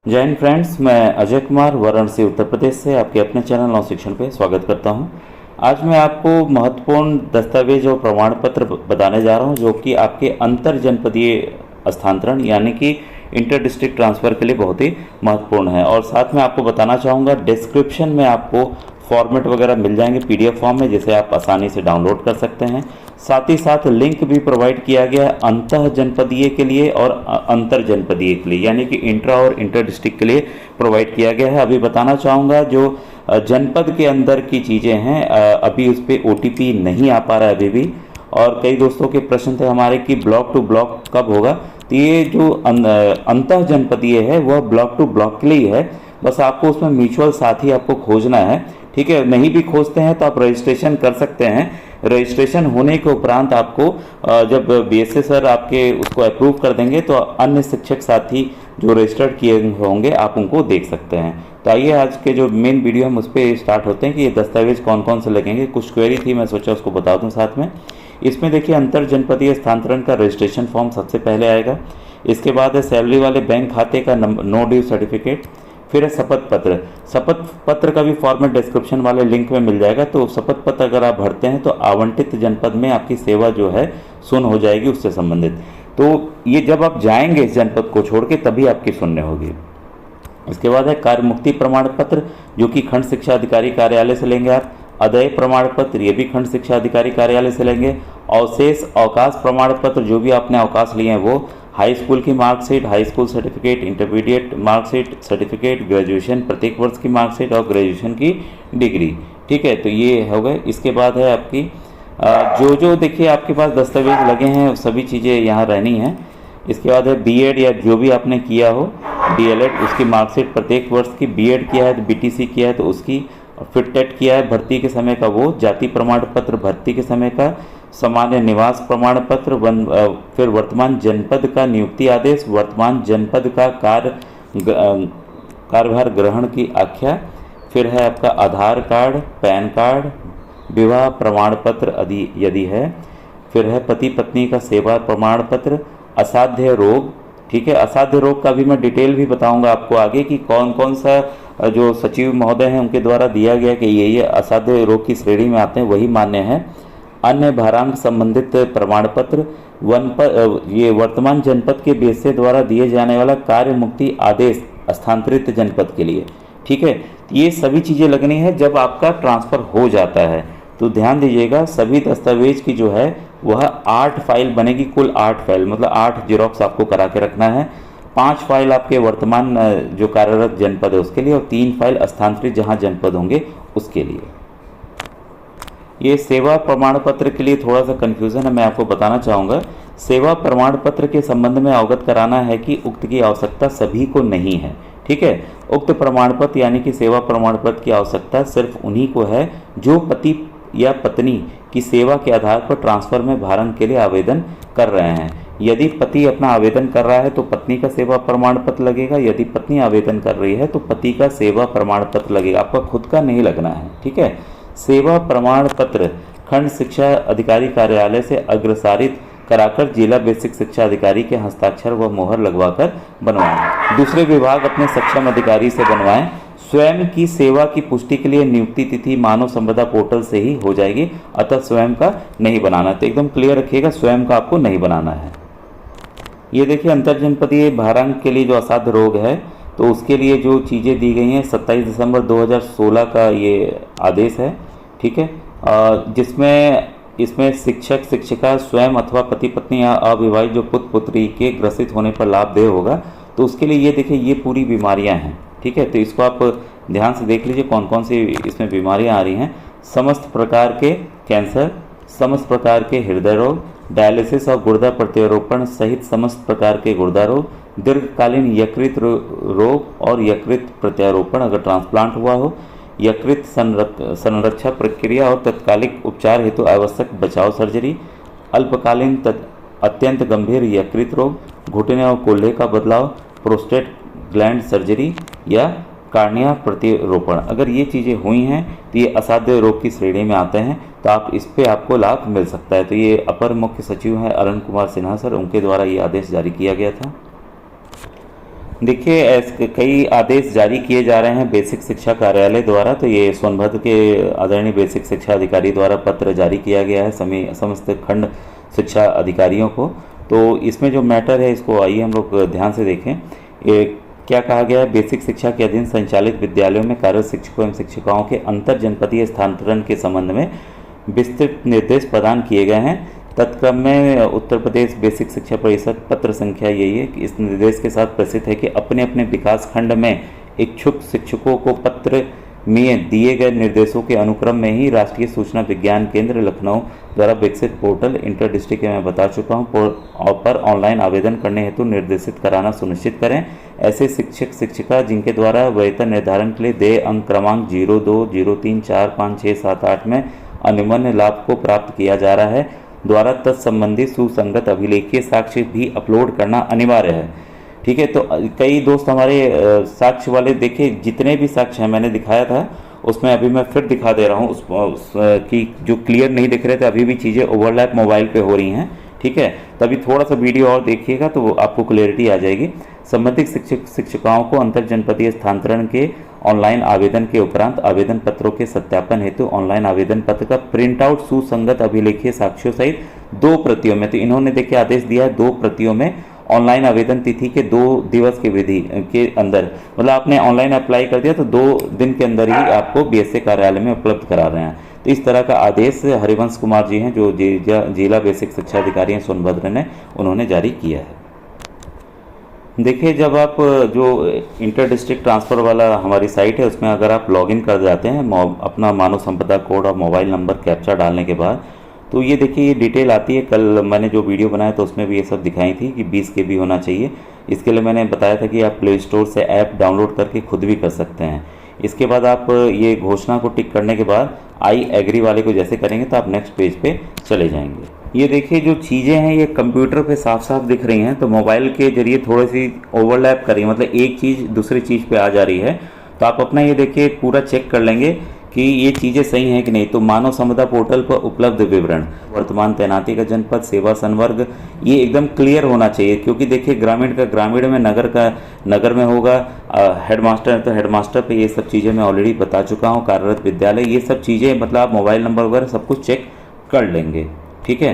जय हिंद फ्रेंड्स, मैं अजय कुमार वाराणसी उत्तर प्रदेश से आपके अपने चैनल नव शिक्षण पे स्वागत करता हूं। आज मैं आपको महत्वपूर्ण दस्तावेज और प्रमाण पत्र बताने जा रहा हूं जो कि आपके अंतर जनपदीय स्थानांतरण यानी कि इंटर डिस्ट्रिक्ट ट्रांसफ़र के लिए बहुत ही महत्वपूर्ण है। और साथ में आपको बताना चाहूँगा, डिस्क्रिप्शन में आपको फॉर्मेट वगैरह मिल जाएंगे पीडीएफ फॉर्म में, जिसे आप आसानी से डाउनलोड कर सकते हैं। साथ ही साथ लिंक भी प्रोवाइड किया गया है अंतः जनपदीय के लिए और अंतर जनपदीय के लिए, यानी कि इंट्रा और इंटर डिस्ट्रिक्ट के लिए प्रोवाइड किया गया है। अभी बताना चाहूँगा, जो जनपद के अंदर की चीज़ें हैं अभी उस पर ओटीपी नहीं आ पा रहा है अभी भी। और कई दोस्तों के प्रश्न थे हमारे कि ब्लॉक टू ब्लॉक कब होगा, तो ये जो अंतः जनपदीय है वह ब्लॉक टू ब्लॉक के लिए है। बस आपको उसमें म्यूचुअल साथी आपको खोजना है, ठीक है। नहीं भी खोजते हैं तो आप रजिस्ट्रेशन कर सकते हैं। रजिस्ट्रेशन होने के उपरांत आपको जब बीएसए सर आपके उसको अप्रूव कर देंगे तो अन्य शिक्षक साथी जो रजिस्टर्ड किए होंगे आप उनको देख सकते हैं। तो आइए आज के जो मेन वीडियो हम उस पर स्टार्ट होते हैं कि ये दस्तावेज कौन कौन से लगेंगे। कुछ क्वेरी थी, मैं सोचा उसको बता दूं साथ में। इसमें देखिए, अंतर जनपदीय स्थानांतरण का रजिस्ट्रेशन फॉर्म सबसे पहले आएगा। इसके बाद है सैलरी वाले बैंक खाते का नो ड्यू सर्टिफिकेट। फिर है शपथ पत्र। शपथ पत्र का भी फॉर्मेट डिस्क्रिप्शन वाले लिंक में मिल जाएगा। तो शपथ पत्र अगर आप भरते हैं तो आवंटित जनपद में आपकी सेवा जो है शून्य हो जाएगी उससे संबंधित। तो ये जब आप जाएंगे इस जनपद को छोड़ के तभी आपकी शून्य होगी। इसके बाद है कार्य मुक्ति प्रमाण पत्र, जो कि खंड शिक्षा अधिकारी कार्यालय से लेंगे आप। अदय प्रमाण पत्र, ये भी खंड शिक्षा अधिकारी कार्यालय से लेंगे। अवशेष अवकाश प्रमाण पत्र, जो भी आपने अवकाश लिए हैं वो। हाई स्कूल की marksheet, high school certificate, intermediate marksheet certificate, graduation प्रत्येक वर्ष की मार्कशीट और ग्रेजुएशन की डिग्री, ठीक है। तो ये हो गए। इसके बाद है आपकी जो देखिए आपके पास दस्तावेज लगे हैं सभी चीज़ें यहाँ रहनी हैं। इसके बाद है बीएड या जो भी आपने किया हो, डीएलएड उसकी मार्कशीट प्रत्येक वर्ष की। बीएड किया है तो बीटीसी किया है तो उसकी। फिर टेट किया है भर्ती के समय का वो। जाति प्रमाण पत्र भर्ती के समय का। सामान्य निवास प्रमाण पत्र। फिर वर्तमान जनपद का नियुक्ति आदेश, वर्तमान जनपद का कार्यभार ग्रहण की आख्या। फिर है आपका आधार कार्ड, पैन कार्ड, विवाह प्रमाण पत्र यदि है। फिर है पति पत्नी का सेवा प्रमाण पत्र। असाध्य रोग, ठीक है। असाध्य रोग का भी मैं डिटेल भी बताऊंगा आपको आगे कि कौन कौन सा जो सचिव महोदय हैं उनके द्वारा दिया गया कि ये असाध्य रोग की श्रेणी में आते हैं वही मान्य है। अन्य भारांक संबंधित प्रमाण पत्र। ये वर्तमान जनपद के बीएसए द्वारा दिए जाने वाला कार्य मुक्ति आदेश स्थानांतरित जनपद के लिए, ठीक है। ये सभी चीज़ें लगनी है जब आपका ट्रांसफ़र हो जाता है। तो ध्यान दीजिएगा, सभी दस्तावेज की जो है वह 8 फाइल बनेगी। कुल 8 फाइल मतलब 8 जीरोक्स आपको करा के रखना है। 5 फाइल आपके वर्तमान जो कार्यरत जनपद है उसके लिए और 3 फाइल स्थानांतरित जहाँ जनपद होंगे उसके लिए। ये सेवा प्रमाण पत्र के लिए थोड़ा सा कन्फ्यूज़न है, मैं आपको बताना चाहूँगा। सेवा प्रमाण पत्र के संबंध में अवगत कराना है कि उक्त की आवश्यकता सभी को नहीं है, ठीक है। उक्त प्रमाण पत्र यानी कि सेवा प्रमाण पत्र की आवश्यकता सिर्फ उन्हीं को है जो पति या पत्नी की सेवा के आधार पर ट्रांसफ़र में भारण के लिए आवेदन कर रहे हैं। यदि पति अपना आवेदन कर रहा है तो पत्नी का सेवा प्रमाण पत्र लगेगा। यदि पत्नी आवेदन कर रही है तो पति का सेवा प्रमाण पत्र लगेगा, आपका खुद का नहीं लगना है, ठीक है। सेवा प्रमाण पत्र खंड शिक्षा अधिकारी कार्यालय से अग्रसारित कराकर जिला बेसिक शिक्षा अधिकारी के हस्ताक्षर व मोहर लगवाकर बनवाएं। दूसरे विभाग अपने सक्षम अधिकारी से बनवाएं। स्वयं की सेवा की पुष्टि के लिए नियुक्ति तिथि मानव संपदा पोर्टल से ही हो जाएगी, अतः स्वयं का नहीं बनाना। तो एकदम क्लियर रखिएगा, स्वयं का आपको नहीं बनाना है। ये देखिए, अंतर जनपदीय भारांक के लिए जो असाध्य रोग है तो उसके लिए जो चीज़ें दी गई हैं 27 दिसंबर 2016 का ये आदेश है, ठीक है। इसमें शिक्षक शिक्षिका स्वयं अथवा पति पत्नी या अविवाहित जो पुत्र पुत्री के ग्रसित होने पर लाभदेय होगा। तो उसके लिए ये देखिए, ये पूरी बीमारियां हैं, ठीक है। तो इसको आप ध्यान से देख लीजिए कौन कौन सी इसमें बीमारियां आ रही हैं। समस्त प्रकार के कैंसर, समस्त प्रकार के हृदय रोग, डायलिसिस और गुर्दा प्रत्यारोपण सहित समस्त प्रकार के गुर्दा रोग, दीर्घकालीन यकृत रोग और यकृत प्रत्यारोपण अगर ट्रांसप्लांट हुआ हो, यकृत संरक्षा प्रक्रिया और तत्कालिक उपचार हेतु आवश्यक बचाव सर्जरी, अल्पकालीन अत्यंत गंभीर यकृत रोग, घुटने और कोल्हे का बदलाव, प्रोस्टेट ग्लैंड सर्जरी या कार्निया प्रतिरोपण, अगर ये चीज़ें हुई हैं तो ये असाध्य रोग की श्रेणी में आते हैं। तो आप इस पे आपको लाभ मिल सकता है। तो ये अपर मुख्य सचिव हैं अरुण कुमार सिन्हा सर, उनके द्वारा ये आदेश जारी किया गया था। देखिए ऐसे कई आदेश जारी किए जा रहे हैं बेसिक शिक्षा कार्यालय द्वारा। तो ये सोनभद्र के आदरणीय बेसिक शिक्षा अधिकारी द्वारा पत्र जारी किया गया है समस्त खंड शिक्षा अधिकारियों को। तो इसमें जो मैटर है इसको आइए हम लोग ध्यान से देखें। ये क्या कहा गया है, बेसिक शिक्षा के अधीन संचालित विद्यालयों में कार्यरत शिक्षकों एवं शिक्षिकाओं के अंतर जनपदीय स्थानांतरण के संबंध में विस्तृत निर्देश प्रदान किए गए हैं। तत्क्रम में उत्तर प्रदेश बेसिक शिक्षा परिषद पत्र संख्या यही है कि इस निर्देश के साथ प्रसिद्ध है कि अपने अपने विकास खंड में इच्छुक शिक्षकों को पत्र में दिए गए निर्देशों के अनुक्रम में ही राष्ट्रीय सूचना विज्ञान केंद्र लखनऊ द्वारा विकसित पोर्टल इंटर डिस्ट्रिक्ट मैं बता चुका हूँ पर ऑनलाइन आवेदन करने हेतु निर्देशित कराना सुनिश्चित करें। ऐसे शिक्षक शिक्षिका जिनके द्वारा वेतन निर्धारण के लिए देय अंक क्रमांक 02, 03, 4, 5, 6, 7, 8 में अनुमन्य लाभ को प्राप्त किया जा रहा है द्वारा तत्संबंधी सुसंगत अभिलेखीय साक्ष्य भी अपलोड करना अनिवार्य है। ठीक है, तो कई दोस्त हमारे साक्ष्य वाले देखिए जितने भी साक्ष्य हैं मैंने दिखाया था उसमें अभी मैं फिर दिखा दे रहा हूँ उस की जो क्लियर नहीं दिख रहे थे अभी भी चीज़ें ओवरलैप मोबाइल पे हो रही हैं। ठीक है, तभी थोड़ा सा वीडियो और देखिएगा तो आपको क्लियरिटी आ जाएगी। संबंधित शिक्षक शिक्षिकाओं को अंतर जनपदीय स्थानांतरण के ऑनलाइन आवेदन के उपरांत आवेदन पत्रों के सत्यापन हेतु ऑनलाइन आवेदन पत्र का प्रिंट आउट सुसंगत अभिलेखीय साक्ष्यों सहित 2 प्रतियों में, तो इन्होंने देखिए आदेश दिया है 2 प्रतियों में ऑनलाइन आवेदन तिथि के 2 दिवस की विधि के अंदर, मतलब आपने ऑनलाइन अप्लाई कर दिया तो 2 दिन के अंदर ही आपको बीएसए कार्यालय में उपलब्ध करा रहे हैं। तो इस तरह का आदेश हरिवंश कुमार जी हैं जो जिला बेसिक शिक्षा अधिकारी हैं सोनभद्र ने उन्होंने जारी किया है। देखिए जब आप जो इंटर डिस्ट्रिक्ट ट्रांसफ़र वाला हमारी साइट है उसमें अगर आप लॉगिन कर जाते हैं अपना मानव संपदा कोड और मोबाइल नंबर कैप्चा डालने के बाद, तो ये देखिए ये डिटेल आती है। कल मैंने जो वीडियो बनाया तो उसमें भी ये सब दिखाई थी कि 20 KB होना चाहिए। इसके लिए मैंने बताया था कि आप प्ले स्टोर से ऐप डाउनलोड करके खुद भी कर सकते हैं। इसके बाद आप ये घोषणा को टिक करने के बाद आई एग्री वाले को जैसे करेंगे तो आप नेक्स्ट पेज पे चले जाएंगे। ये देखिए जो चीज़ें हैं ये कंप्यूटर पे साफ साफ दिख रही हैं, तो मोबाइल के जरिए थोड़ी सी ओवरलैप कर रही है, मतलब एक चीज़ दूसरी चीज़ पे आ जा रही है। तो आप अपना ये देखिए पूरा चेक कर लेंगे कि ये चीज़ें सही हैं कि नहीं। तो मानव संपदा पोर्टल पर उपलब्ध विवरण, वर्तमान तैनाती का जनपद, सेवा संवर्ग, ये एकदम क्लियर होना चाहिए क्योंकि देखिए ग्रामीण का ग्रामीण में, नगर का नगर में होगा, हेडमास्टर तो हेडमास्टर पे ये सब चीज़ें मैं ऑलरेडी बता चुका हूँ, कार्यरत विद्यालय, ये सब चीज़ें मतलब आप मोबाइल नंबर वगैरह सब कुछ चेक कर लेंगे। ठीक है,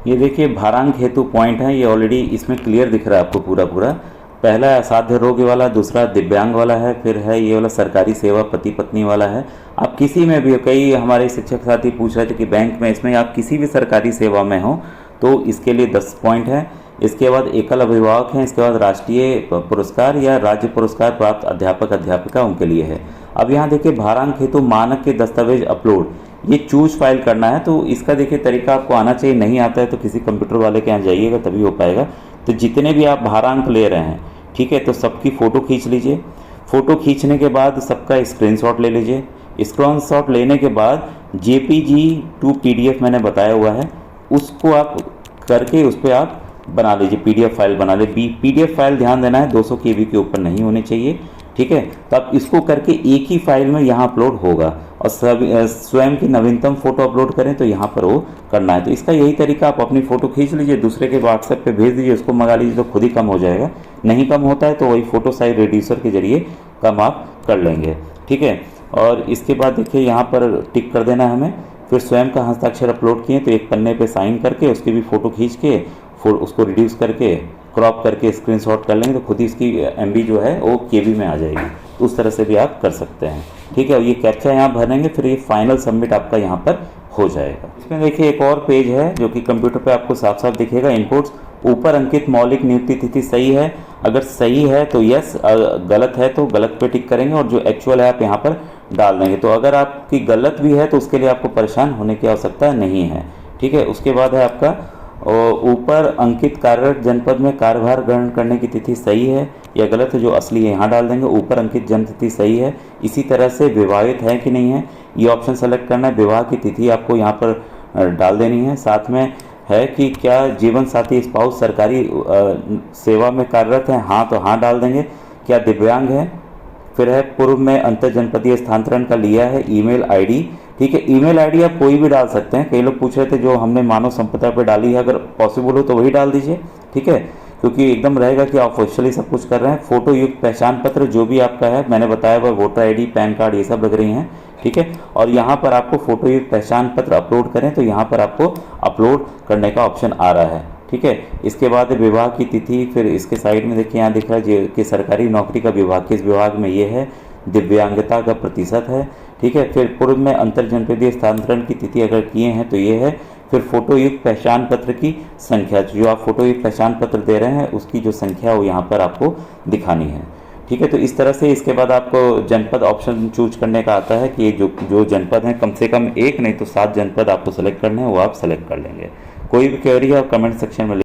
ये देखिए भारांक हेतु पॉइंट है, ये ऑलरेडी इसमें क्लियर दिख रहा है आपको पूरा। पहला असाध्य रोग वाला, दूसरा दिव्यांग वाला है, फिर है ये वाला सरकारी सेवा पति पत्नी वाला है। आप किसी में भी, कई हमारे शिक्षक साथी पूछ रहे थे कि बैंक में, इसमें आप किसी भी सरकारी सेवा में हो तो इसके लिए 10 पॉइंट है। इसके बाद एकल अभिभावक हैं, इसके बाद राष्ट्रीय पुरस्कार या राज्य पुरस्कार प्राप्त अध्यापक अध्यापिका उनके लिए है। अब यहाँ देखिए भारांक हेतु मानक के दस्तावेज अपलोड, ये चूज फाइल करना है। तो इसका देखिए तरीका आपको आना चाहिए, नहीं आता है तो किसी कंप्यूटर वाले के यहाँ जाइएगा तभी हो पाएगा। तो जितने भी आप भारांक ले रहे हैं, ठीक है, तो सबकी फ़ोटो खींच लीजिए। फ़ोटो खींचने के बाद सबका स्क्रीनशॉट ले लीजिए। स्क्रीनशॉट लेने के बाद JPG to PDF मैंने बताया हुआ है, उसको आप करके उस पर आप बना लीजिए, PDF फाइल बना ले। PDF फाइल ध्यान देना है 200 KB के ऊपर नहीं होनी चाहिए। ठीक है, तो आप इसको करके एक ही फाइल में यहाँ अपलोड होगा और स्वयं की नवीनतम फ़ोटो अपलोड करें तो यहाँ पर वो करना है। तो इसका यही तरीका, आप अपनी फ़ोटो खींच लीजिए, दूसरे के व्हाट्सएप पे भेज दीजिए, उसको मंगा लीजिए तो खुद ही कम हो जाएगा। नहीं कम होता है तो वही फ़ोटो साइज रिड्यूसर के जरिए कम आप कर लेंगे। ठीक है, और इसके बाद देखिए यहाँ पर टिक कर देना है हमें। फिर स्वयं का हस्ताक्षर अपलोड किए तो एक पन्ने पे साइन करके उसकी भी फ़ोटो खींच के उसको रिड्यूस करके क्रॉप करके स्क्रीनशॉट कर लेंगे तो खुद ही इसकी MB जो है वो KB में आ जाएगी। तो उस तरह से भी आप कर सकते हैं। ठीक है, ये कैप्चा यहाँ भरेंगे, फिर ये फाइनल सबमिट आपका यहाँ पर हो जाएगा। इसमें देखिए एक और पेज है जो कि कंप्यूटर पे आपको साफ साफ दिखेगा। इनपुट्स, ऊपर अंकित मौलिक नियुक्ति तिथि सही है, अगर सही है तो यस, गलत है तो गलत पे टिक करेंगे और जो एक्चुअल है आप यहाँ पर डाल देंगे। तो अगर आपकी गलत भी है तो उसके लिए आपको परेशान होने की आवश्यकता नहीं है। ठीक है, उसके बाद है आपका ऊपर अंकित कार्यरत जनपद में कार्यभार ग्रहण करने की तिथि सही है या गलत है, जो असली है यहाँ डाल देंगे। ऊपर अंकित जन्म तिथि सही है। इसी तरह से विवाहित है कि नहीं है ये ऑप्शन सेलेक्ट करना है। विवाह की तिथि आपको यहाँ पर डाल देनी है। साथ में है कि क्या जीवन साथी स्पाउस सरकारी सेवा में कार्यरत है, हाँ तो हाँ डाल देंगे। क्या दिव्यांग है, फिर है पूर्व में अंतर जनपदीय स्थानांतरण का लिया है। ईमेल ID, ठीक है, ईमेल ID आप कोई भी डाल सकते हैं। कई लोग पूछ रहे थे जो हमने मानव संपदा पे डाली है, अगर पॉसिबल हो तो वही डाल दीजिए। ठीक है, क्योंकि एकदम रहेगा कि आप ऑफिशियली सब कुछ कर रहे हैं। फोटो युक्त पहचान पत्र जो भी आपका है, मैंने बताया वह वोटर आईडी, पैन कार्ड, ये सब लग रही हैं, ठीक है। और यहाँ पर आपको फोटो युक्त पहचान पत्र अपलोड करें तो यहाँ पर आपको अपलोड करने का ऑप्शन आ रहा है, ठीक है। इसके बाद विवाह की तिथि, फिर इसके साइड में देखिए यहाँ दिख रहा है कि सरकारी नौकरी का विभाग, किस विभाग में ये है, दिव्यांगता का प्रतिशत है, ठीक है। फिर पूर्व में अंतर जनपदीय स्थानांतरण की तिथि अगर किए हैं तो ये है। फिर फोटो युक्त पहचान पत्र की संख्या, जो आप फोटो युक्त पहचान पत्र दे रहे हैं उसकी जो संख्या है वो यहाँ पर आपको दिखानी है, ठीक है। तो इस तरह से इसके बाद आपको जनपद ऑप्शन चूज करने का आता है कि जो जो जनपद हैं, कम से कम एक नहीं तो 7 जनपद आपको सेलेक्ट करने हैं, वो आप सेलेक्ट कर लेंगे। कोई भी क्वेरी है आप कमेंट सेक्शन में